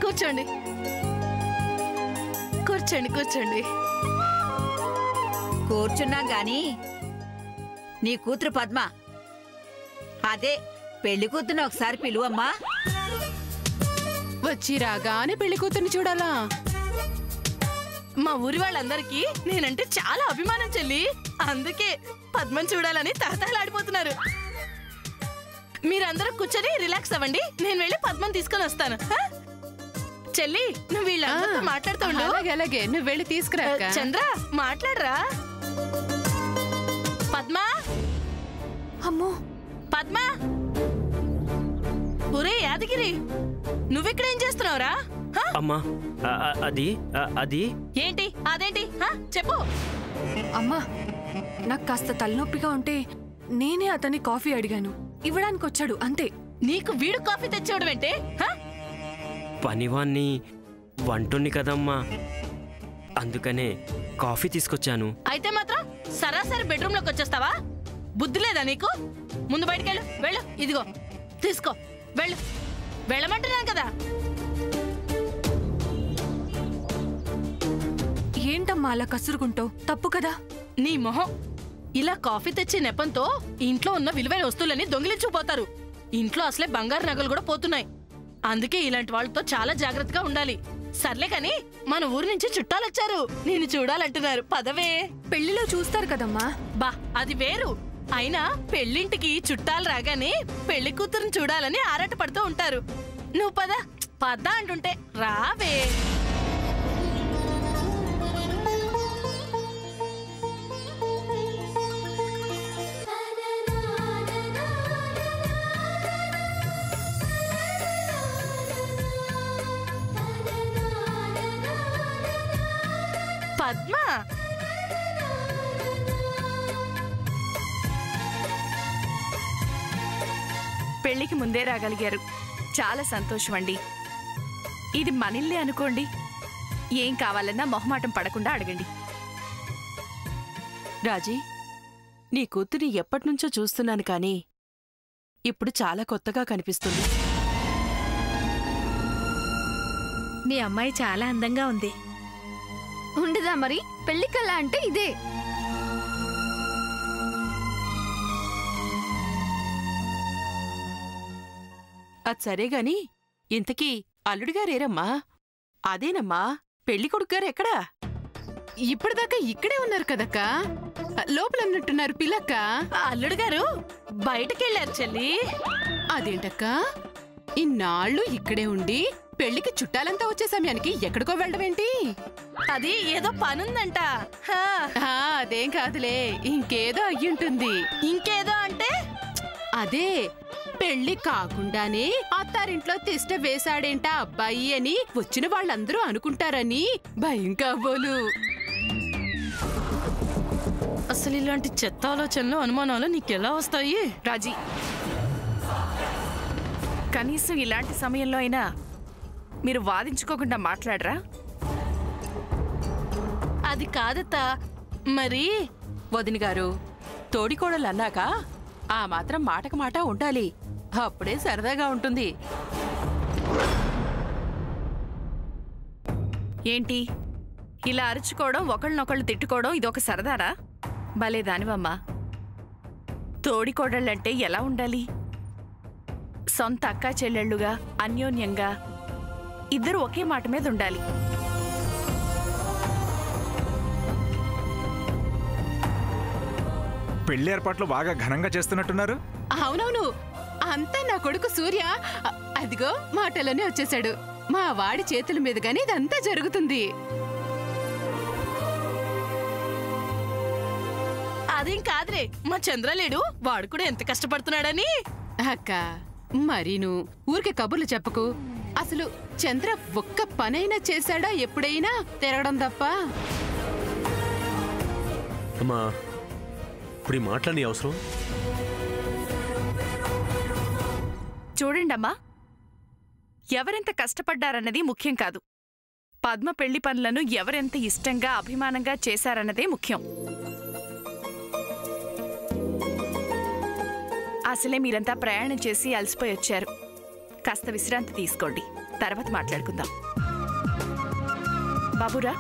కూర్చోండి కూర్చోండి కూర్చోండి. కూర్చున్నాం గాని నీ కూతురు పద్మ, అదే పెళ్లి కూతురుని ఒకసారి పిలువమ్మా. వచ్చి రాగానే పెళ్లి కూతుర్ని చూడాలా? మా ఊరి వాళ్ళందరికీ నేనంటే చాలా అభిమానం చెల్లి, అందుకే పద్మని చూడాలని తహతహలాడిపోతున్నారు. మీరందరూ కూర్చొని రిలాక్స్ అవ్వండి, నేను వెళ్ళి పద్మని తీసుకొని వస్తాను. చెల్లి నువ్వు వీళ్ళందరితో మాట్లాడుతూ ఉండు. అలాగే నువ్వు వెళ్ళి తీసుకురా. చంద్ర మాట్లాడరా. పద్మ, అమ్మో పద్మ. ఒరే యాదగిరి, నువ్వెక్కడేం చేస్తున్నావురా? అమ్మా అది ఏంటి అదేంటి చెప్పు. అమ్మా, నాకు కాస్త తలనొప్పిగా ఉంటే నేనే అతన్ని కాఫీ అడిగాను, ఇవ్వడానికి వచ్చాడు అంతే. నీకు వీడు కాఫీ తెచ్చేవడం ఏంటే? పనివాణ్ణి వంటుని కదమ్మా, అందుకనే కాఫీ తీసుకొచ్చాను. అయితే మాత్రం సరాసరి బెడ్రూమ్ లోకి వచ్చేస్తావా? బుద్ధి లేదా నీకు? ముందు బయటకెళ్ళు, వెళ్ళు. ఇదిగో తీసుకో, వెళ్ళు. వెళ్ళమంటున్నాను కదా. ఏంటమ్మా అలా కసురుకుంటావు? తప్పు కదా. నీ మొహం. ఇలా కాఫీ తెచ్చే నెపంతో ఇంట్లో ఉన్న విలువైన వస్తువులని దొంగిలించుకుపోతారు. ఇంట్లో అసలే బంగారు నగలు కూడా పోతున్నాయి. అందుకే ఇలాంటి వాళ్ళతో చాలా జాగ్రత్తగా ఉండాలి. సర్లే కాని మన ఊరి నుంచి చుట్టాలొచ్చారు, నేను చూడాలంటున్నారు. పదవే. పెళ్లిలో చూస్తారు కదమ్మా. బా అది వేరు. అయినా పెళ్లింటికి చుట్టాలు రాగానే పెళ్లి కూతురుని చూడాలని ఆరాట పడుతూ ఉంటారు. నువ్వు పద పద అంటుంటే రావే. పద్మ, పెళ్లికి ముందే రాగలిగారు, చాలా సంతోషం అండి. ఇది మనిల్లే అనుకోండి. ఏం కావాలన్నా మొహమాటం పడకుండా అడగండి. రాజీ, నీ కూతురి ఎప్పటినుంచో చూస్తున్నాను కానీ ఇప్పుడు చాలా కొత్తగా కనిపిస్తుంది. నీ అమ్మాయి చాలా అందంగా ఉంది. ఉండదా మరి? పెళ్లికల్లా అంటే ఇదే. అది సరేగాని ఇంతకీ అల్లుడిగారేరమ్మా? అదేనమ్మా, పెళ్లి కొడుకుగారు ఎక్కడా? ఇప్పటిదాకా ఇక్కడే ఉన్నారు కదక్కా, లోపల ఉన్నట్టున్నారు పిల్లక్క. అల్లుడు గారు బయటకెళ్ళారు చెల్లి. అదేంటక్కా, ఇన్నాళ్ళు ఇక్కడే ఉండి పెళ్లికి చుట్టాలంతా వచ్చే సమయానికి ఎక్కడికో వెళ్ళడమేంటి? అది ఏదో పనుందంట. అదేం కాదులే, ఇంకేదో అయ్యుంటుంది. ఇంకేదో అంటే? అదే పెళ్లి కాకుండానే అత్తారింట్లో తిష్ట వేశాడేంటా అబ్బాయి అని వచ్చిన వాళ్ళందరూ అనుకుంటారని భయం కాబోలు. అసలు ఇలాంటి చెత్త ఆలోచనలు అనుమానాలు నీకెలా వస్తాయి? రాజీ, కనీసం ఇలాంటి సమయంలో అయినా మీరు వాదించుకోకుండా మాట్లాడరా? అది కాదత్తా. మరి వదినగారు, తోడికోడలు అన్నాక ఆ మాత్రం మాటకు మాట ఉండాలి, అప్పుడే సరదాగా ఉంటుంది. ఏంటి ఇలా అరుచుకోవడం, ఒకళ్ళనొకళ్ళు తిట్టుకోవడం ఇదొక సరదారా? భలే దానివమ్మా. తోడికోడళ్ళంటే ఎలా ఉండాలి? సొంత అక్కా చెల్లెళ్ళుగా అన్యోన్యంగా ఇద్దరు ఒకే మాట మీద ఉండాలి. పెళ్లి ఏర్పాట్లు బాగా ఘనంగా చేస్తున్నట్టున్నారు. అవునవును, అంతా నా కొడుకు సూర్య. అదిగో మాటలోనే వచ్చేశాడు. మా వాడి చేతుల మీదుగానే ఇదంతా జరుగుతుంది. అదేం కాదురే, మా చంద్రలేడు, వాడు కూడా ఎంత కష్టపడుతున్నాడని. అక్క మరీను ఊరికే కబుర్లు చెప్పకు. అసలు చంద్ర ఒక్క పనైనా చేశాడా ఎప్పుడైనా తిరగడం తప్ప? అమ్మా, ఇప్పుడు ఈ మాటలని అవసరం? చూడండమ్మా, ఎవరెంత కష్టపడ్డారన్నది ముఖ్యం కాదు. పద్మ పెళ్లి పనులను ఎవరెంత ఇష్టంగా అభిమానంగా చేశారన్నదే ముఖ్యం. అసలే మీరంతా ప్రయాణం చేసి అలసిపోయి వచ్చారు. కాస్త విశ్రాంతి తీసుకోండి. తర్వాత మాట్లాడుకుందాం. బాబురా